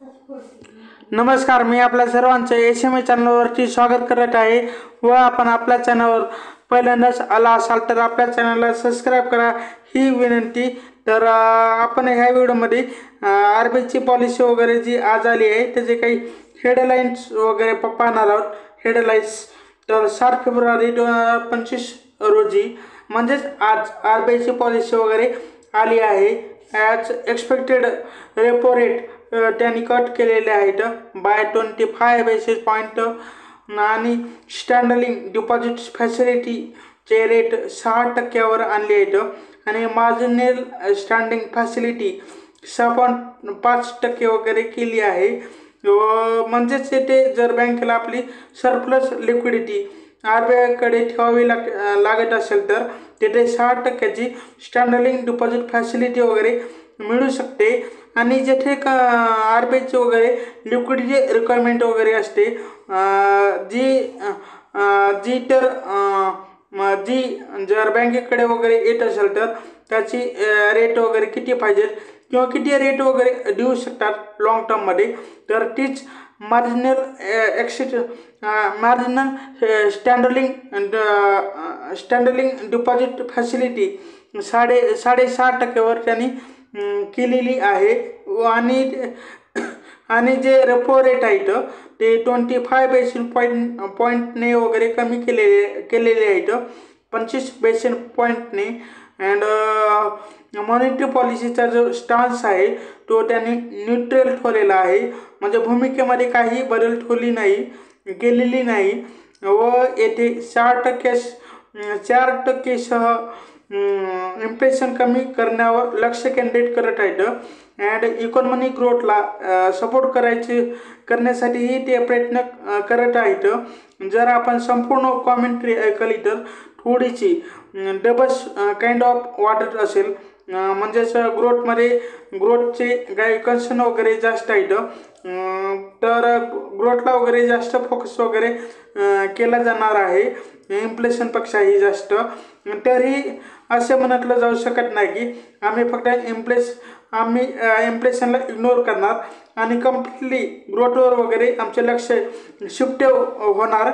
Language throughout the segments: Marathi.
नमस्कार, मी आपल्या सर्वांचे एस-एम-ए चॅनलवरती स्वागत करत आहे व आपण आपल्या चॅनलवर पहिल्यांदाच आला असाल तर आपल्या चॅनलला सबस्क्राईब करा ही विनंती। तर आपण ह्या व्हिडिओमध्ये आरबीआयची पॉलिसी वगैरे जी आज आली आहे त्याचे काही हेडलाईन्स वगैरे पाहणार आहोत। हेडलाईन्स तर 7 फेब्रुवारी 2025 रोजी म्हणजेच आज आरबीआयची पॉलिसी वगैरे आली आहे। ॲज एक्सपेक्टेड रेपो रेट त्यांनी कट केलेले आहेत बाय 25 बेसिस पॉईंट आणि स्टँडर्ड डिपॉझिट फॅसिलिटीचे रेट 6% आणले आहेत आणि मार्जिनल स्टँडिंग फॅसिलिटी 6.5% वगैरे केली आहे। म्हणजेच ते जर बँकेला आपली सरप्लस लिक्विडिटी आरबीआयकडे ठेवावी लागत असेल तर तिथे 6%ची स्टँडर्ड डिपॉझिट फॅसिलिटी वगैरे मिळू शकते। आणि जेथे आरबीआयची वगैरे लिक्विडिटी रिक्वायरमेंट वगैरे असते जी जर बँकेकडे वगैरे येत असेल तर त्याची रेट वगैरे किती पाहिजे किंवा किती रेट वगैरे देऊ शकतात लॉंग टर्ममध्ये, तर तीच मार्जिनल स्टँडर्ड डिपॉझिट फॅसिलिटी 6.5% त्यांनी केलेली आहे। आणि जे रेपो रेट आहेत ते 25 बेसिस पॉईंटने वगैरे कमी केलेले आहेत 25 बेसिस पॉईंटने। अँड मॉनिटरी पॉलिसीचा जो स्टान्स आहे तो त्यांनी न्यूट्रल ठेवलेला आहे, म्हणजे भूमिकेमध्ये काही बदल केलेली नाही व येथे 4% सह इन्फ्लेशन कमी करण्यावर लक्ष केंद्रित करत आहेत। अँड इकॉनॉमिक ग्रोथला सपोर्ट करण्यासाठीही ते प्रयत्न करत आहेत। जर आपण संपूर्ण कॉमेंट्री ऐकली तर थोडीशी डबस काइंड ऑफ वाटत असेल, म्हणजेच ग्रोथचे काही कन्सर्न वगैरे जास्त आहेत, तर ग्रोथला वगैरे जास्त फोकस वगैरे केला जाणार आहे इन्फ्लेशनपेक्षाही जास्त। तरी असे म्हटलं जाऊ शकत नाही की आम्ही फक्त इन्फ्लेशनला इग्नोर करणार आणि कम्प्लिटली ग्रोथवर वगैरे आमचे लक्ष शिफ्ट होणार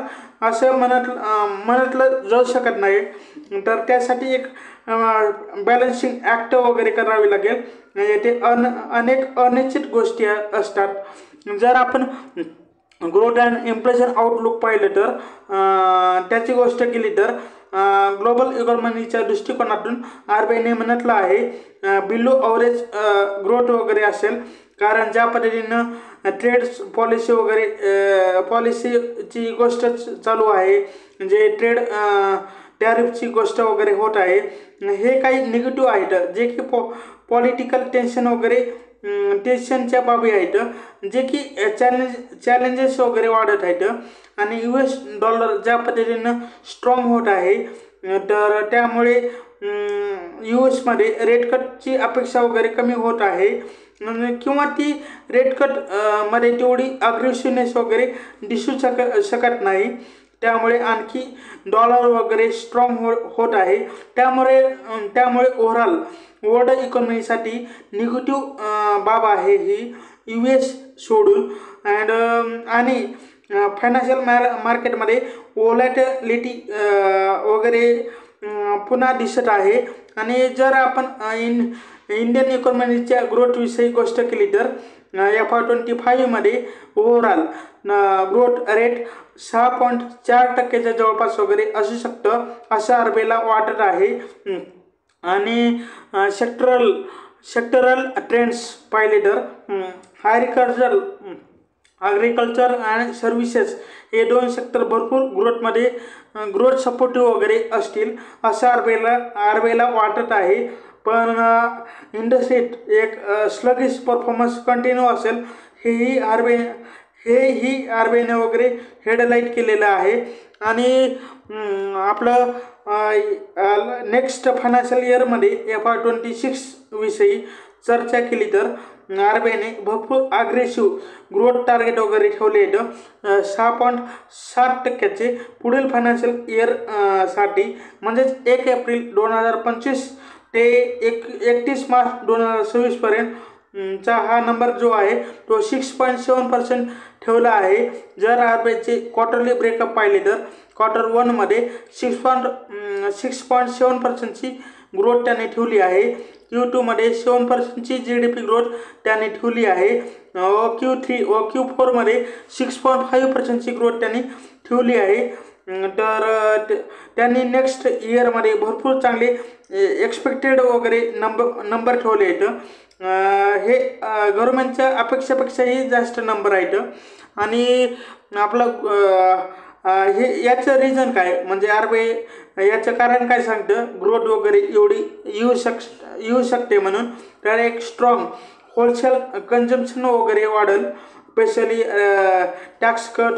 असं म्हटलं जाऊ शकत नाही। तर त्यासाठी एक बॅलन्सिंग ॲक्ट वगैरे करावी लागेल। येथे अनेक अनिश्चित गोष्टी असतात। जर आपण ग्रोथ अँड इन्फ्लेशन आउटलुक पाहिलं तर त्याची गोष्ट केली तर ग्लोबल इकॉनॉमीच्या दृष्टिकोनातून आरबीआयने म्हटलं आहे बिलो अवरेज ग्रोथ वगैरे असेल, कारण ज्या पद्धतीनं ट्रेड पॉलिसीची गोष्ट चालू आहे, जे ट्रेड टॅरिफची गोष्ट वगैरे होत आहे, हे काही निगेटिव्ह आहेत जे की पॉलिटिकल टेन्शनच्या बाबी आहेत, जे की चॅलेंजेस वगैरे वाढत आहेत। आणि US डॉलर ज्या पद्धतीनं स्ट्रॉंग होत आहे तर त्यामुळे US मध्ये रेट कटची अपेक्षा वगैरे कमी होत आहे किंवा ती रेट कट मध्ये तेवढी अग्रेसिव्हनेस वगैरे दिसू शकत नाही, त्यामुळे आणखी डॉलर वगैरे स्ट्रॉंग होत आहे। त्यामुळे ओव्हरऑल वर्ल्ड इकॉनॉमीसाठी निगेटिव्ह बाब आहे ही US सोडून। आणि फायनान्शियल मार्केटमध्ये व्होलॅटिलिटी वगैरे पुन्हा दिसत आहे। आणि जर आपण इंडियन इकॉनॉमीच्या ग्रोथविषयी गोष्ट केली तर FY25 मध्ये ओव्हरऑल ग्रोथ रेट 6.4%च्या जवळपास वगैरे असू शकतं असं आरबीआयला वाटत आहे। आणि सेक्टरल ट्रेंड्स पाहिले तर ॲग्रिकल्चर आणि सर्व्हिसेस हे 2 सेक्टर भरपूर ग्रोथ सपोर्टिव्ह वगैरे असतील असं आरबीआयला वाटत आहे। पण इंडस्ट्रीत एक स्लगिश परफॉर्मन्स कंटिन्यू असेल हेही आरबीआयने वगैरे हेडलाईट केलेलं आहे। आणि आपलं नेक्स्ट फायनान्शियल इयरमध्ये FY26 विषयी चर्चा केली तर आरबीआयने भरपूर अग्रेसिव्ह ग्रोथ टार्गेट वगैरे ठेवले आहेत 6.7%चे पुढील फायनान्शियल इयर साठी, म्हणजेच 1 एप्रिल 2025 ते 31 मार्च 2026 पर्यंत चा हा नंबर जो आहे तो 6.7% ठेवला आहे. जर RBIचे क्वार्टरली ब्रेकअप पाहिले तर क्वार्टर 1मध्ये 6.7%ची ग्रोथ त्याने ठेवली आहे. Q2 मध्ये 7%ची GDP ग्रोथ त्याने ठेवली आहे. Q3 व Q4 मध्ये 6.5%ची ग्रोथ त्यांनी ठेवली आहे. तर त्यांनी नेक्स्ट इयरमध्ये भरपूर चांगले एक्सपेक्टेड वगैरे नंबर ठेवले आहेत. हे गव्हर्नमेंटच्या अपेक्षापेक्षाही जास्त नंबर आहेत. आणि आपलं हे याचं रिझन काय म्हणजे RBI याचं कारण काय सांगतं ग्रोथ वगैरे एवढी येऊ शकते म्हणून. तर एक स्ट्रॉंग होलसेल कन्झम्पशन वगैरे वाढेल. स्पेशली टॅक्स कट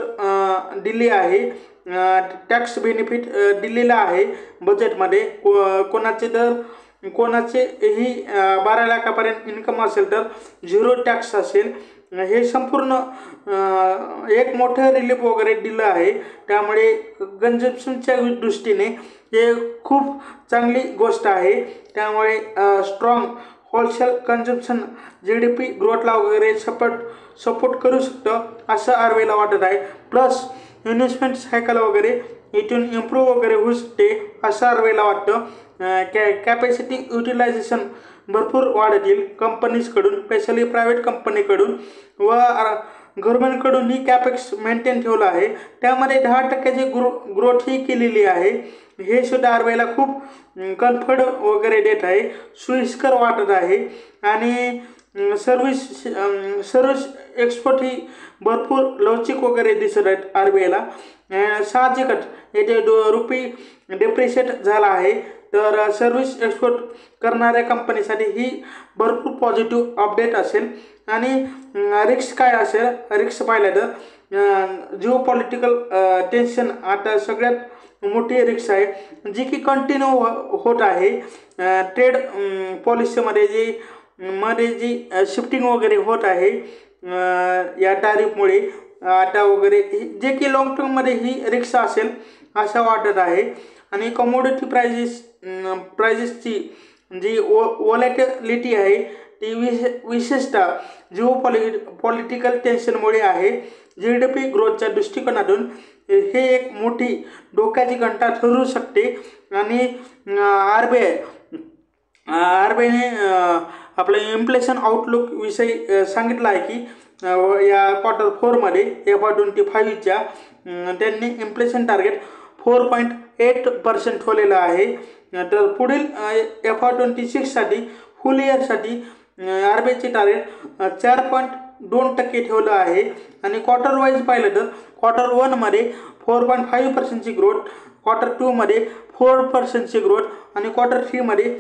दिली आहे, टॅक्स बेनिफिट दिलेला आहे बजेटमध्ये. कोणाचे ही 12 लाखापर्यंत इन्कम असेल तर 0 टॅक्स असेल. हे संपूर्ण एक मोठं रिलीफ वगैरे दिलं आहे. त्यामुळे कन्झम्पशनच्या दृष्टीने हे खूप चांगली गोष्ट आहे. त्यामुळे स्ट्रॉंग होलसेल कन्झम्पशन GDP ग्रोथला वगैरे सपोर्ट करू शकतं असं RBIला वाटत आहे. प्लस इन्व्हेस्टमेंट सायकल वगैरे इथून इम्प्रूव्ह वगैरे होऊ शकते असं RBIला वाटतं. कॅपॅसिटी युटिलायझेशन भरपूर वाढतील कंपनीजकडून, स्पेशली प्रायव्हेट कंपनीकडून व गव्हर्नमेंटकडूनही कॅपेक्स मेंटेन ठेवलं आहे. त्यामध्ये 10%ची ग्रोथ ही केलेली आहे. हे सुद्धा RBIला खूप कम्फर्ट वगैरे देत आहे, सोयीस्कर वाटत आहे. आणि सर्व्हिस एक्सपोर्ट ही भरपूर लवचिक वगैरे दिसत आहेत RBIला. साहजिकच येथे रुपी डेप्रिशिएट झाला आहे. तर सर्व्हिस एक्सपोर्ट करणाऱ्या कंपनीसाठी ही भरपूर पॉझिटिव्ह अपडेट असेल. आणि रिस्क काय असेल, रिस्क पाहिलं तर जिओ पॉलिटिकल टेन्शन आता सगळ्यात मोठी रिस्क आहे जी की कंटिन्यू होत आहे. ट्रेड पॉलिसीमध्ये जी शिफ्टिंग वगैरे होत आहे या टॅरिफमुळे आता वगैरे, जे की लॉंग टर्ममध्ये ही रिस्क असेल असं वाटत आहे. आणि कमोडिटी प्राइजेसची जी वॉलॅटिलिटी आहे ती विशेषतः जिओ पॉलिटिकल टेन्शनमुळे आहे. GDP ग्रोथच्या दृष्टिकोनातून हे एक मोठी धोक्याची घंटा ठरू शकते. आणि RBIने आपलं इन्फ्लेशन आउटलुक विषयी सांगितलं आहे की या क्वार्टर 4मध्ये FY25च्या त्यांनी इन्फ्लेशन टार्गेट 4.8% ठेवलेलं आहे. तर पुढील FY26साठी फुल इयरसाठी RBIचे टार्गेट 4.2% ठेवलं आहे. आणि क्वार्टर वाईज पाहिलं तर क्वार्टर 1मध्ये 4.5%ची ग्रोथ, क्वार्टर 2मध्ये 4%ची ग्रोथ आणि क्वार्टर 3मध्ये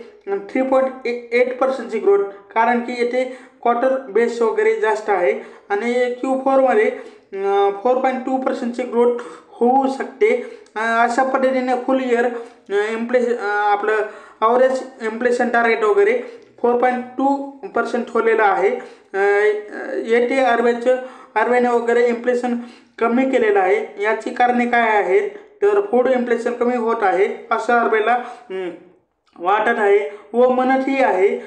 3.8%ची ग्रोथ. कारण की येथे क्वार्टर बेस वगैरे जास्त आहे. आणि Q4मध्ये 4.2%ची ग्रोथ होऊ शकते. अशा पद्धतीने फुल इयर आपलं ॲव्हरेज इन्फ्लेशन टार्गेट वगैरे 4.2% ठेवलेलं आहे. येथे RBIने वगैरे इन्फ्लेशन कमी केलेलं आहे. याची कारणे काय आहेत तर फूड इन्फ्लेशन कमी होत आहे असं RBIला वाटत आहे व म्हणतही आहे.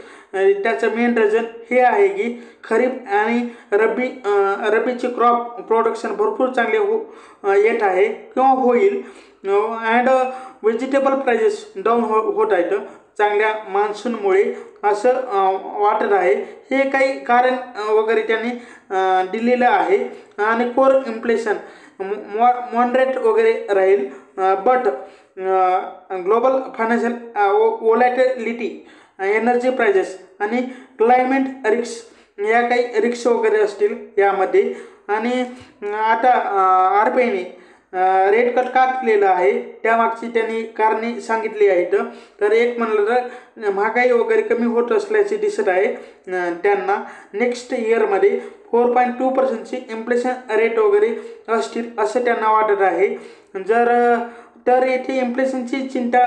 त्याचं मेन रिझन हे आहे की खरीप आणि रब्बीचे क्रॉप प्रोडक्शन भरपूर चांगले येत आहे किंवा होईल. अँड व्हेजिटेबल प्राइजेस डाऊन होत आहेत चांगल्या मान्सूनमुळे असं वाटत आहे. हे काही कारण वगैरे त्यांनी दिलेलं आहे. आणि कोर इन्फ्लेशन मॉडरेट वगैरे राहील. But global financial volatility, energy prices आणि क्लायमेट रिस्क या काही रिस्क वगैरे असतील यामध्ये. आणि आता RBIने रेट कट का केलेलं आहे त्यामागची त्यांनी कारणे सांगितली आहेत. तर एक म्हणलं तर महागाई वगैरे कमी होत असल्याचे दिसत आहे त्यांना. नेक्स्ट इयरमध्ये 4.2%ची इन्फ्लेशन रेट वगैरे असतील असं त्यांना वाटत आहे. तर येथे इन्फ्लेशनची चिंता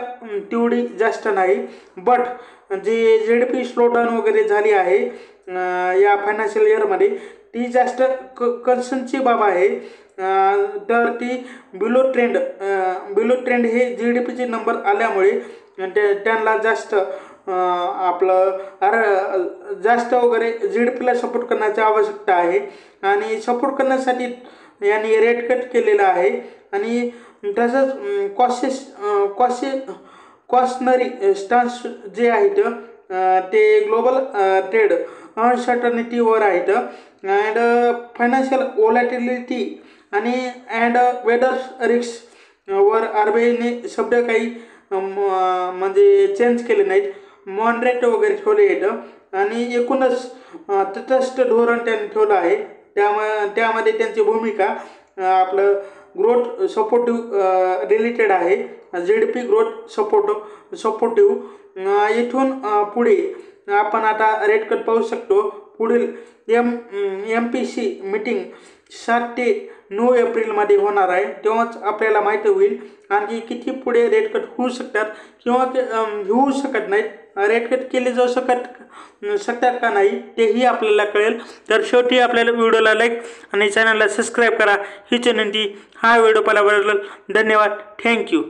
तेवढी जास्त नाही. बट जी GDP स्लोडाऊन वगैरे झाली आहे या फायनान्शियल इयरमध्ये ती जास्त कन्सर्नची बाब आहे. तर ती बिलो ट्रेंड हे GDPचे नंबर आल्यामुळे त्यांना जास्त आपलं जास्त वगैरे GDPला सपोर्ट करण्याची आवश्यकता आहे आणि सपोर्ट करण्यासाठी यांनी रेट कट केलेला आहे आणि तसंच कॉशनरी स्टान्स जे आहेत ते ग्लोबल ट्रेड अनसर्टनिटीवर आहेत अँड फायनान्शियल व्होलॅटिलिटी आणि वेदर रिस्क वर RBIने शब्द काही म्हणजे चेंज केले नाहीत, मॉडरेट वगैरे ठेवले आहेत आणि एकूणच तटस्थ धोरण त्यांनी ठेवलं आहे. त्यामध्ये त्यांची भूमिका आपलं ग्रोथ सपोर्टिव्ह रिलेटेड आहे. GDP ग्रोथ सपोर्टिव्ह इथून पुढे आपण आता रेट कट पाहू शकतो. पुढील MPC मीटिंग 7 ते 9 एप्रिलमध्ये होणार आहे. तेव्हाच आपल्याला माहिती होईल आणखी किती पुढे रेट कट होऊ शकतात किंवा होऊ शकत नाहीत, रेट कट केले जाऊ शकतात का नाही तेही आपल्याला कळेल. तर शेवटी आपल्याला व्हिडिओला लाईक आणि चॅनलला सबस्क्राईब करा हीच विनंती. हा व्हिडिओ पाहिल्याबद्दल धन्यवाद. थँक्यू.